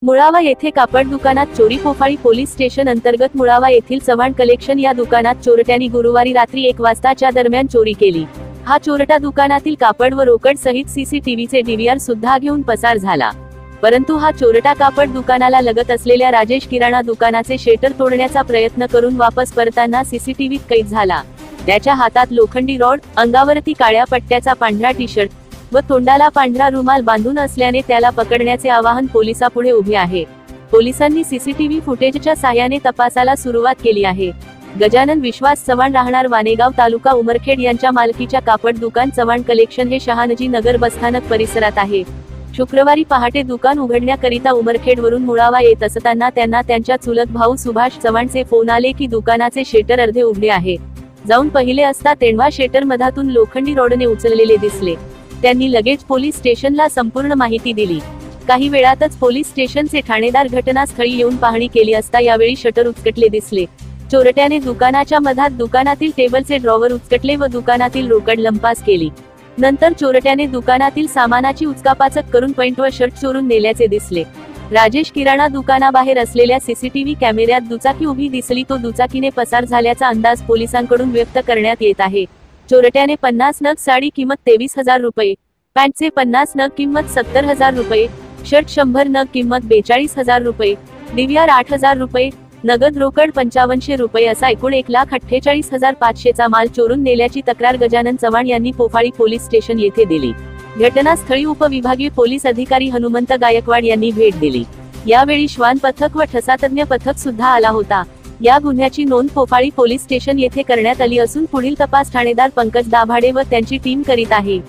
मुळावा येथे कापड दुकानात चोरी. फोफाळी पोलीस स्टेशन अंतर्गत मुळावा येथील चव्हाण कलेक्शन या दुकानात चोरट्यांनी गुरुवारी रात्री 1 वाजताच्या दरम्यान चोरी केली. हा चोरटा दुकानातील कापड व रोकड सहित सीसीटीव्हीचे डीव्हीआर सुद्धा घेऊन पसार झाला. परंतु हा चोरटा कापड दुकानाला लगत असलेल्या राजेश किराणा दुकानाचे शटर तोडण्याचा प्रयत्न करून वापस परतताना सीसीटीव्हीत कैद झाला. त्याच्या हातात लोखंडी रॉड, अंगावरती काळ्या पट्ट्याचा पांढरा टी-शर्ट व तोंडाला पांढरा रुमाल बांधून असल्याने त्याला पकडण्याचे आवाहन पोलिसांपुढे उभे आहे. पोलिसांनी सीसीटीव्ही फुटेजच्या साहाय्याने तपासाला सुरुवात केली आहे. गजानन विश्वास चव्हाण, राहणार वानेगाव, तालुका उमरखेड यांच्या मालकीच्या कापड दुकान चव्हाण कलेक्शन हे शहानजी नगर बसस्थानक परिसरात आहे. शुक्रवारी पहाटे दुकान उघडण्याकरिता उमरखेडवरून मुळावा येत असताना त्यांना त्यांच्या चुलत भाऊ सुभाष चव्हाणचे फोन आले की दुकानाचे शटर अर्धे उघडे आहे. जाऊन पाहिले असता तेंडवा शटर मधातून लोखंडी रॉडने उचललेले दिसले. त्यांनी लगेच पोलीस स्टेशनला संपूर्ण माहिती दिली. काही वेळातच पोलीस स्टेशनचे ठाणेदार घटनास्थळी येऊन पाहणी केली असता यावेळी शटर उचकटले दिसले. चोरट्याने दुकानाच्या मधात दुकानातील टेबलचे ड्रॉवर उचकटले व दुकानातील रोकड लंपास केली. नंतर चोरट्याने दुकानातील सामानाची उचकापाचक करून पॅन्ट व शर्ट चोरून नेल्याचे दिसले. राजेश किराणा दुकानाबाहेर असलेल्या सीसीटीव्ही कॅमेऱ्यात दुचाकी उभी दिसली. तो दुचाकीने पसार झाल्याचा अंदाज पोलिसांकडून व्यक्त करण्यात येत आहे. चोरट्याने 50 नग साडी किंमत 23,000 रुपये, पॅन्टचे 50 नग किंमत 70,000 रुपये, शर्ट 100 नग किंमत 42,000 रुपये, डीव्हीआर 8,000 रुपये, नगद रोकड 5500 रुपये असा एकूण 1,48,500 चा माल चोरून नेल्याची तक्रार गजानन चव्हाण यांनी फोफाळी पोलीस स्टेशन येथे दिली. घटनास्थळी उपविभागीय पोलीस अधिकारी हनुमंत गायकवाड यांनी भेट दिली. यावेळी श्वान पथक व ठसातज्ञ पथक सुद्धा आला होता. या गुन्ह्याची नोंद फोफाळी पोलीस स्टेशन येथे करण्यात आली असून पुढील तपास ठाणेदार पंकज दाभाडे व त्यांची टीम करीत आहे.